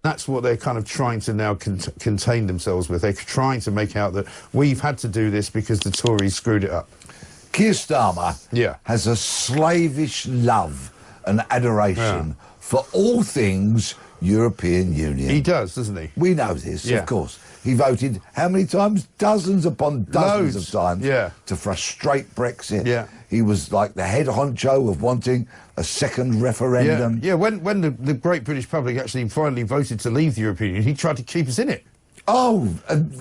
That's what they're kind of trying to now contain themselves with. They're trying to make out that we've had to do this because the Tories screwed it up. Keir Starmer has a slavish love and adoration for all things European Union. He does, doesn't he? We know this, of course. He voted how many times? Dozens upon dozens of times to frustrate Brexit. He was like the head honcho of wanting a second referendum. When the great British public actually finally voted to leave the European Union, he tried to keep us in it. Oh,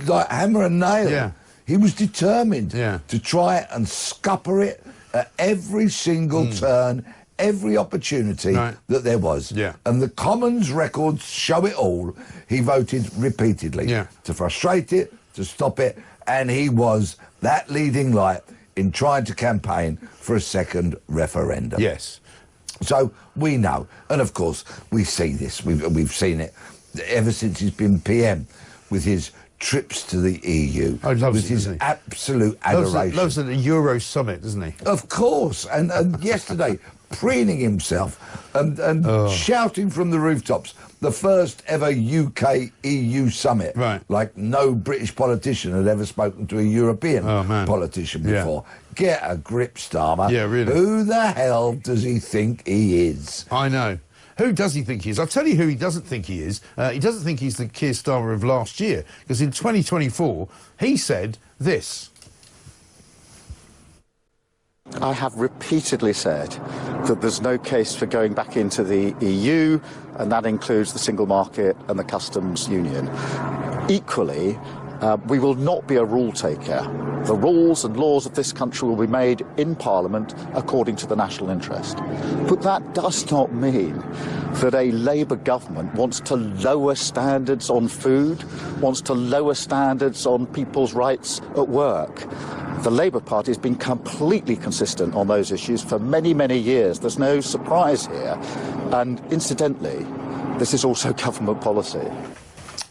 like hammer and nail. He was determined to try and scupper it at every single turn, every opportunity that there was. And the Commons records show it all. He voted repeatedly to frustrate it, to stop it, and he was that leading light in trying to campaign for a second referendum. Yes. So we know, and of course we see this. We've seen it ever since he's been PM with his trips to the EU, with his absolute adoration. Loves the Euro summit, doesn't he? Of course, and yesterday preening himself and shouting from the rooftops, the first ever UK-EU summit. Like no British politician had ever spoken to a European politician before. Get a grip, Starmer. Yeah, really. Who the hell does he think he is? I know. Who does he think he is? I'll tell you who he doesn't think he is. He doesn't think he's the Keir Starmer of last year, because in 2024, he said this. I have repeatedly said that there's no case for going back into the EU, and that includes the single market and the customs union. Equally, we will not be a rule taker. The rules and laws of this country will be made in Parliament according to the national interest. But that does not mean that a Labour government wants to lower standards on food, wants to lower standards on people's rights at work. The Labour Party has been completely consistent on those issues for many, many years. There's no surprise here. And incidentally, this is also government policy.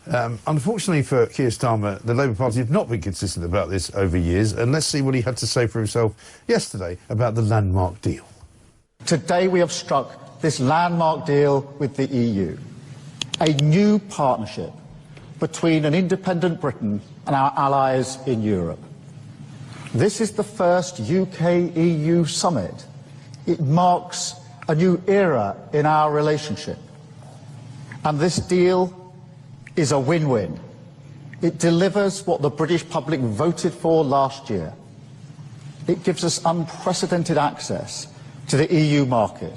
Unfortunately for Keir Starmer, the Labour Party have not been consistent about this over years, and let's see what he had to say for himself yesterday about the landmark deal. Today we have struck this landmark deal with the EU, a new partnership between an independent Britain and our allies in Europe. This is the first UK-EU summit. It marks a new era in our relationship. And this deal is a win-win. It delivers what the British public voted for last year. It gives us unprecedented access to the EU market,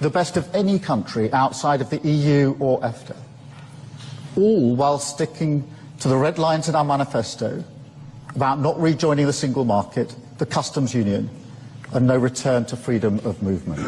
the best of any country outside of the EU or EFTA, all while sticking to the red lines in our manifesto about not rejoining the single market, the customs union, and no return to freedom of movement.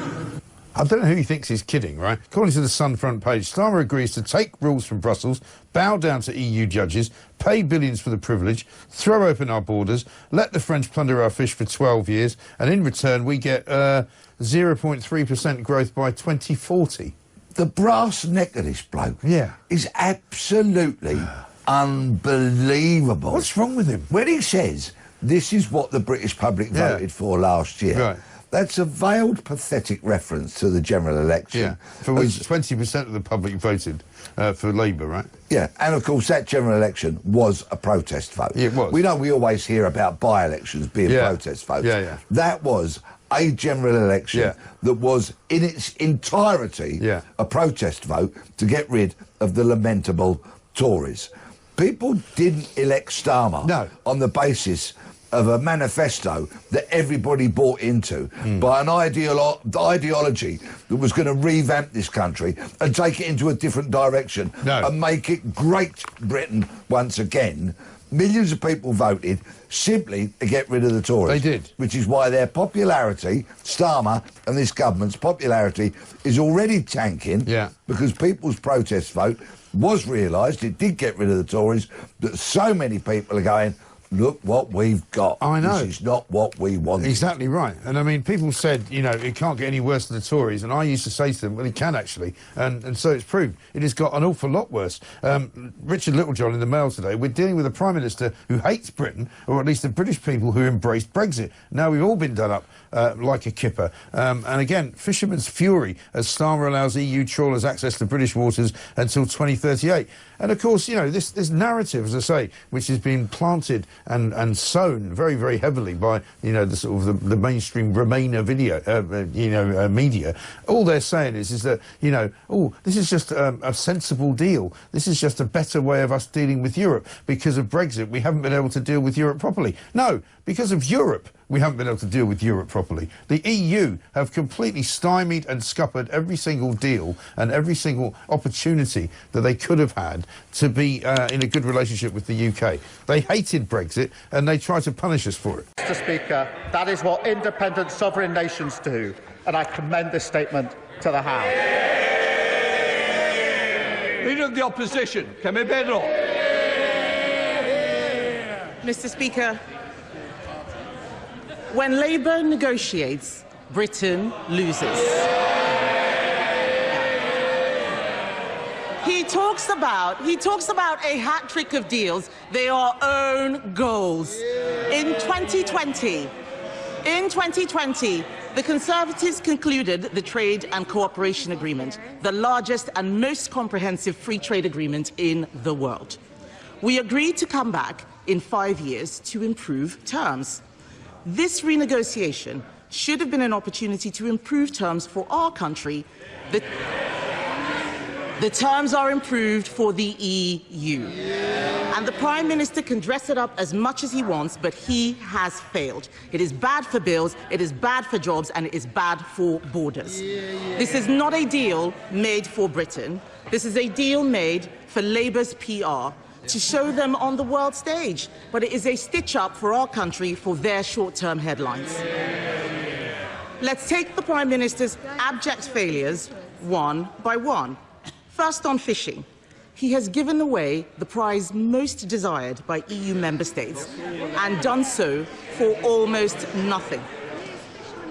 I don't know who he thinks he's kidding, right? According to the Sun front page, Starmer agrees to take rules from Brussels, bow down to EU judges, pay billions for the privilege, throw open our borders, let the French plunder our fish for 12 years, and in return we get 0.3% growth by 2040. The brass neck of this bloke is absolutely unbelievable. What's wrong with him? When he says this is what the British public voted for last year, that's a veiled, pathetic reference to the general election. For which 20% of the public voted for Labour, right? And of course that general election was a protest vote. It was. We always hear about by-elections being protest votes. That was a general election that was in its entirety a protest vote to get rid of the lamentable Tories. People didn't elect Starmer on the basis of a manifesto that everybody bought into by an ideology that was going to revamp this country and take it into a different direction and make it great Britain once again. Millions of people voted simply to get rid of the Tories. They did. Which is why their popularity, Starmer and this government's popularity, is already tanking because people's protest vote was realised, it did get rid of the Tories, that so many people are going, look what we've got. I know. This is not what we want. Exactly right. And I mean, people said, you know, it can't get any worse than the Tories. And I used to say to them, well, it can actually. And so it's proved. It has got an awful lot worse. Richard Littlejohn in the Mail today, we're dealing with a Prime Minister who hates Britain, or at least the British people who embraced Brexit. Now we've all been done up like a kipper. And again, fishermen's fury as Starmer allows EU trawlers access to British waters until 2038. And of course, you know, this narrative, as I say, which has been planted and sown very, very heavily by, you know, the sort of the mainstream Remainer media. All they're saying is that, you know, oh, this is just a sensible deal. This is just a better way of us dealing with Europe. Because of Brexit, we haven't been able to deal with Europe properly. No, because of Europe, we haven't been able to deal with Europe properly. The EU have completely stymied and scuppered every single deal and every single opportunity that they could have had to be in a good relationship with the UK. They hated Brexit and they tried to punish us for it. Mr. Speaker, that is what independent sovereign nations do, and I commend this statement to the House. Leader of the Opposition, Kemi Pedro. Mr. Speaker, when Labour negotiates, Britain loses. He talks about a hat trick of deals. They are own goals. In 2020, the Conservatives concluded the Trade and Cooperation Agreement, the largest and most comprehensive free trade agreement in the world. We agreed to come back in 5 years to improve terms. This renegotiation should have been an opportunity to improve terms for our country. The terms are improved for the EU. And the Prime Minister can dress it up as much as he wants, but he has failed. It is bad for bills, it is bad for jobs, and it is bad for borders. This is not a deal made for Britain. This is a deal made for Labour's PR, to show them on the world stage. But it is a stitch-up for our country for their short-term headlines. Let's take the Prime Minister's abject failures one by one. First, on fishing. He has given away the prize most desired by EU member states and done so for almost nothing.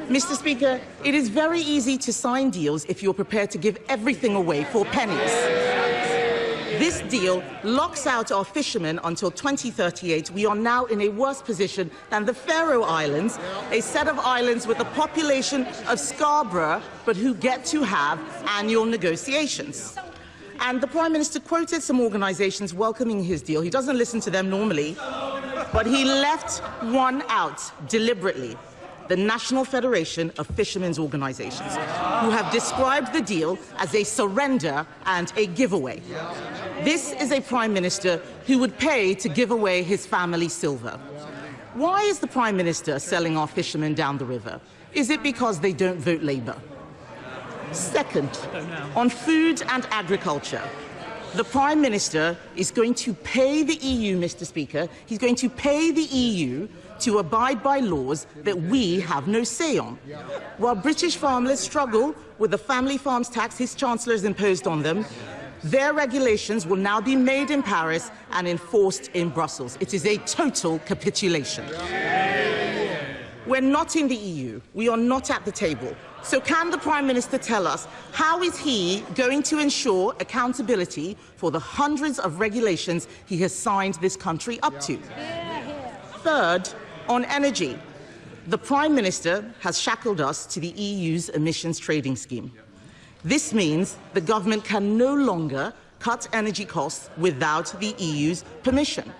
Mr. Speaker, it is very easy to sign deals if you're prepared to give everything away for pennies. This deal locks out our fishermen until 2038. We are now in a worse position than the Faroe Islands, a set of islands with a population of Scarborough, but who get to have annual negotiations. And the Prime Minister quoted some organisations welcoming his deal. He doesn't listen to them normally, but he left one out deliberately. The National Federation of Fishermen's Organisations, who have described the deal as a surrender and a giveaway. This is a Prime Minister who would pay to give away his family silver. Why is the Prime Minister selling our fishermen down the river? Is it because they don't vote Labour? Second, on food and agriculture, the Prime Minister is going to pay the EU, Mr. Speaker, he's going to pay the EU to abide by laws that we have no say on. While British farmers struggle with the family farms tax his Chancellor has imposed on them, their regulations will now be made in Paris and enforced in Brussels. It is a total capitulation. We're not in the EU. We are not at the table. So can the Prime Minister tell us how is he going to ensure accountability for the hundreds of regulations he has signed this country up to? Third, on energy, the Prime Minister has shackled us to the EU's emissions trading scheme. This means the government can no longer cut energy costs without the EU's permission.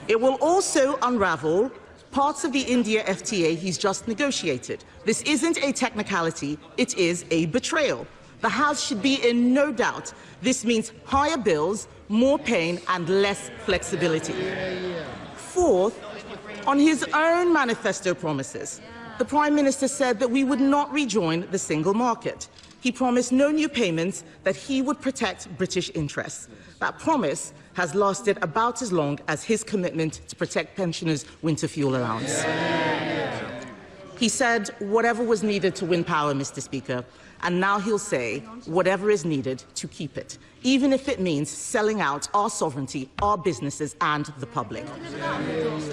It will also unravel parts of the India FTA he's just negotiated. This isn't a technicality, it is a betrayal. The House should be in no doubt. This means higher bills, more pain and less flexibility. Fourth, on his own manifesto promises, the Prime Minister said that we would not rejoin the single market. He promised no new payments, that he would protect British interests. That promise has lasted about as long as his commitment to protect pensioners' winter fuel allowance. He said whatever was needed to win power, Mr. Speaker, And now he'll say whatever is needed to keep it, even if it means selling out our sovereignty, our businesses and the public.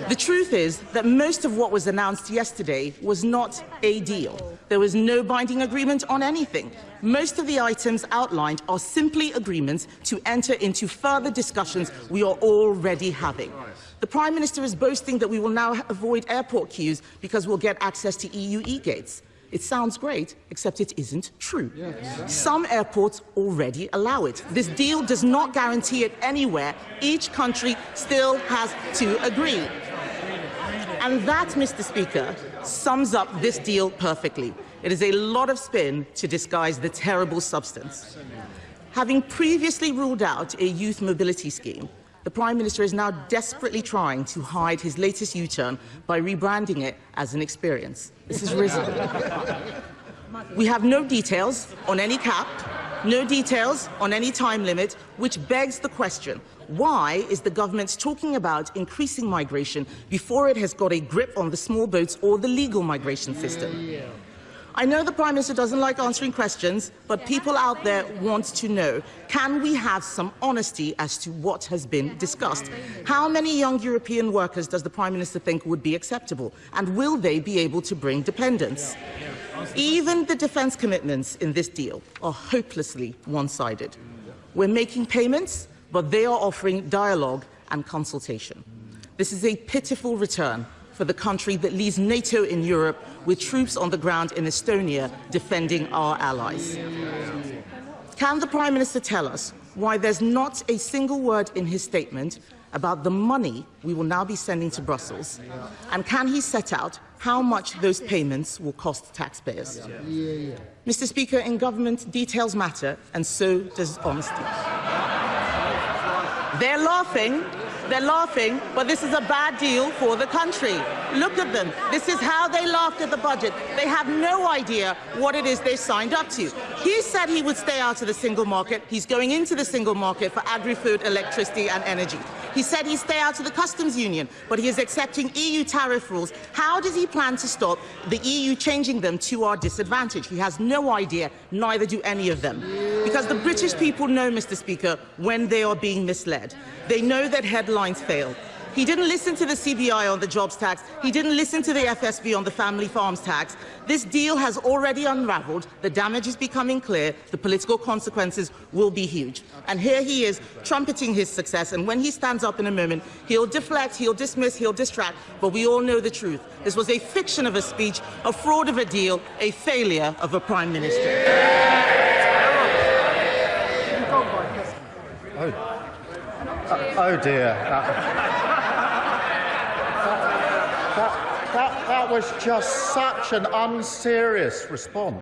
The truth is that most of what was announced yesterday was not a deal. There was no binding agreement on anything. Most of the items outlined are simply agreements to enter into further discussions we are already having. The Prime Minister is boasting that we will now avoid airport queues because we'll get access to EU e-gates. It sounds great, except it isn't true. Some airports already allow it. This deal does not guarantee it anywhere. Each country still has to agree. And that, Mr. Speaker, sums up this deal perfectly. It is a lot of spin to disguise the terrible substance. Having previously ruled out a youth mobility scheme, the Prime Minister is now desperately trying to hide his latest U-turn by rebranding it as an experience. This is risible. We have no details on any cap, no details on any time limit, which begs the question, why is the government talking about increasing migration before it has got a grip on the small boats or the legal migration system? I know the Prime Minister doesn't like answering questions, but people out there want to know, can we have some honesty as to what has been discussed? How many young European workers does the Prime Minister think would be acceptable? And will they be able to bring dependents? Even the defence commitments in this deal are hopelessly one-sided. We're making payments, but they are offering dialogue and consultation. This is a pitiful return for the country that leads NATO in Europe with troops on the ground in Estonia defending our allies. Can the Prime Minister tell us why there's not a single word in his statement about the money we will now be sending to Brussels? And can he set out how much those payments will cost taxpayers? Mr. Speaker, in government, details matter, and so does honesty. They're laughing, but this is a bad deal for the country. Look at them. This is how they laughed at the budget. They have no idea what it is they signed up to. He said he would stay out of the single market. He's going into the single market for agri-food, electricity and energy. He said he'd stay out of the customs union, but he is accepting EU tariff rules. How does he plan to stop the EU changing them to our disadvantage? He has no idea, neither do any of them. Because the British people know, Mr. Speaker, when they are being misled. They know that headlines fail. He didn't listen to the CBI on the jobs tax. He didn't listen to the FSB on the family farms tax. This deal has already unravelled. The damage is becoming clear. The political consequences will be huge. And here he is, trumpeting his success. And when he stands up in a moment, he'll deflect, he'll dismiss, he'll distract. But we all know the truth. This was a fiction of a speech, a fraud of a deal, a failure of a Prime Minister. Oh dear. That was just such an unserious response.